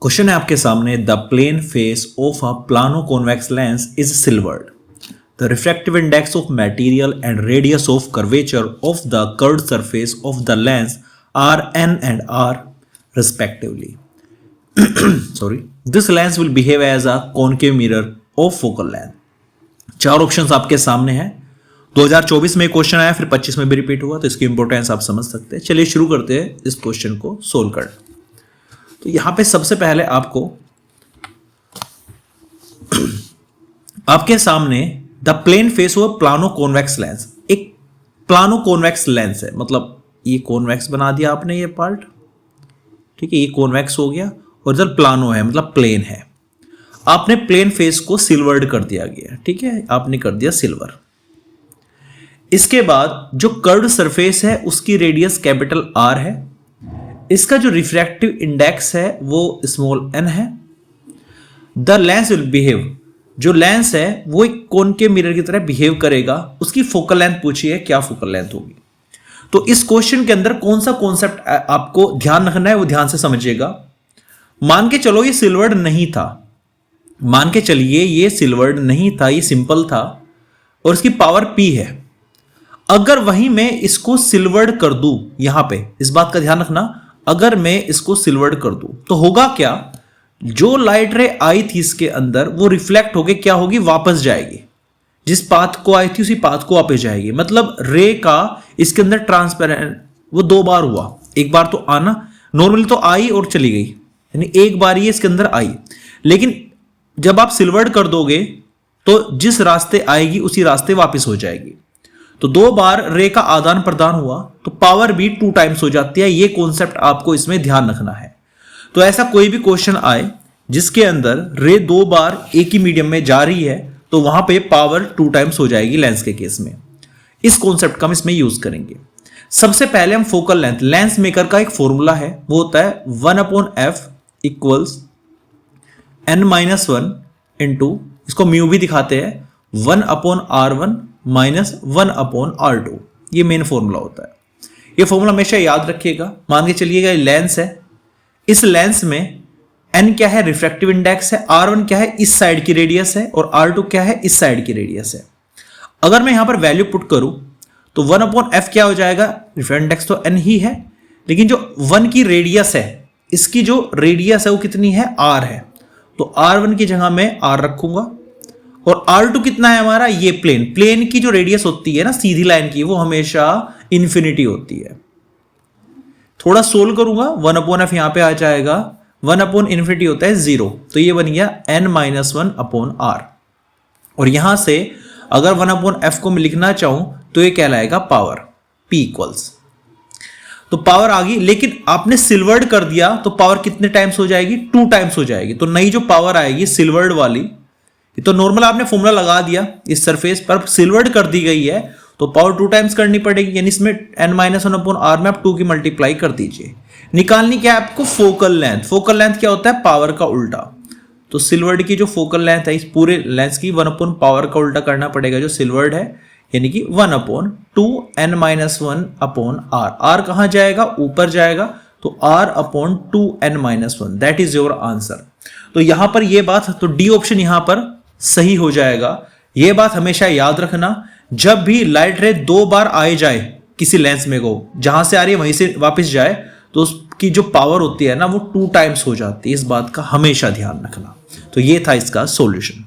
Question है आपके सामने, the plane face of a plano convex lens is silvered. The refractive index of material and radius of curvature of the curved surface of the lens are n and r respectively. Sorry. This lens will behave as a concave mirror of focal length. चार options आपके सामने हैं. 2024 में question आया, फिर 25 में भी repeat हुआ, तो इसकी इंपॉर्टेंस आप समझ सकते हैं. चलिए शुरू करते हैं इस क्वेश्चन को सोल्व करना. तो यहां पे सबसे पहले आपके सामने the plane face of plano convex lens, एक प्लानो कॉन्वेक्स लेंस है, मतलब ये कॉन्वेक्स बना दिया आपने ये पार्ट, ठीक है, ये कॉन्वेक्स हो गया और इधर प्लानो है मतलब प्लेन है. आपने प्लेन फेस को सिल्वर्ड कर दिया गया, ठीक है, आपने कर दिया सिल्वर. इसके बाद जो कर्व्ड सरफेस है उसकी रेडियस कैपिटल आर है, इसका जो रिफ्रैक्टिव इंडेक्स है वो स्मॉल एन है. द लेंस विल बिहेव, जो लेंस है वो एक कॉनकेव मिरर की तरह बिहेव करेगा. उसकी फोकल लेंथ पूछी है, क्या फोकल लेंथ होगी. तो इस क्वेश्चन के अंदर कौन सा कॉन्सेप्ट आपको ध्यान रखना है वो ध्यान से समझिएगा. मान के चलो ये सिल्वर्ड नहीं था, मान के चलिए ये सिल्वर्ड नहीं था, ये सिंपल था और इसकी पावर P है. अगर वहीं मैं इसको सिल्वर्ड कर दूं, यहां पे इस बात का ध्यान रखना, अगर मैं इसको सिल्वर्ड कर दूं तो होगा क्या, जो लाइट रे आई थी इसके अंदर वो रिफ्लेक्ट होके क्या होगी, वापस जाएगी. जिस पाथ को आई थी उसी पाथ को वापस जाएगी. मतलब रे का इसके अंदर ट्रांसपेरेंट वो दो बार हुआ. एक बार तो आना, नॉर्मली तो आई और चली गई, यानी एक बार ये इसके अंदर आई. लेकिन जब आप सिल्वर्ड कर दोगे तो जिस रास्ते आएगी उसी रास्ते वापस हो जाएगी. तो दो बार रे का आदान प्रदान हुआ तो पावर भी 2 टाइम्स हो जाती है. ये कॉन्सेप्ट आपको इसमें ध्यान रखना है. तो ऐसा कोई भी क्वेश्चन आए जिसके अंदर रे दो बार एक ही मीडियम में जा रही है तो वहां पे पावर 2 टाइम्स हो जाएगी लेंस के केस में. इस कॉन्सेप्ट का हम इसमें यूज करेंगे. सबसे पहले हम फोकल लेंथ, लेंस मेकर का एक फॉर्मूला है, वो होता है 1/f इक्वल्स n-1 इंटू, इसको म्यू भी दिखाते हैं, 1/r1 माइनस 1/r2. ये मेन फॉर्मूला होता है. ये फॉर्मूला हमेशा याद रखिएगा. मान के चलिएगा ये लेंस है, इस लेंस में n क्या है, रिफ्रैक्टिव इंडेक्स है, r1 क्या है, इस साइड की रेडियस है, और r2 क्या है, इस साइड की रेडियस है. अगर मैं यहां पर वैल्यू पुट करूं तो 1/f क्या हो जाएगा, रिफ्रैक्टिव इंडेक्स तो n ही है, लेकिन जो 1 की रेडियस है, इसकी जो रेडियस है वो कितनी है, r है. तो r1 की जगह मैं r रखूंगा. और r2 कितना है हमारा, ये प्लेन की जो रेडियस होती है ना सीधी लाइन की, वो हमेशा इंफिनिटी होती है. थोड़ा सोल्व करूंगा, 1/f यहां पे आ जाएगा, 1/∞ होता है 0, तो ये बन गया n-1/r. और यहां से अगर 1/f को मैं लिखना चाहूं तो ये कहलाएगा पावर P इक्वल्स. तो पावर आ गई, लेकिन आपने सिल्वर्ड कर दिया तो पावर कितने टाइम्स हो जाएगी, 2 टाइम्स हो जाएगी. तो नई जो पावर आएगी सिल्वर्ड वाली, तो नॉर्मल आपने फॉर्मूला लगा दिया इस सरफेस पर, सिल्वर्ड कर दी गई है तो पावर 2 टाइम्स करनी पड़ेगी, यानी इसमें n-1/r में आप 2 की मल्टीप्लाई कर दीजिए. निकालनी क्या है आपको, फोकल लेंथ. फोकल लेंथ क्या होता है, पावर का उल्टा. तो सिल्वर्ड की जो फोकल लेंथ है इस पूरे लेंस की 1 पावर का उल्टा करना पड़ेगा जो सिल्वर्ड है, यानी कि 1/2n-1/r. r कहां जाएगा, ऊपर जाएगा, तो r/2n-1. That is your answer. तो यहां पर यह बात, तो डी ऑप्शन यहां पर सही हो जाएगा. यह बात हमेशा याद रखना, जब भी लाइट रे 2 बार आए जाए किसी लेंस में को, जहां से आ रही है वहीं से वापस जाए, तो उसकी जो पावर होती है ना वो 2 टाइम्स हो जाती है. इस बात का हमेशा ध्यान रखना. तो ये था इसका सॉल्यूशन.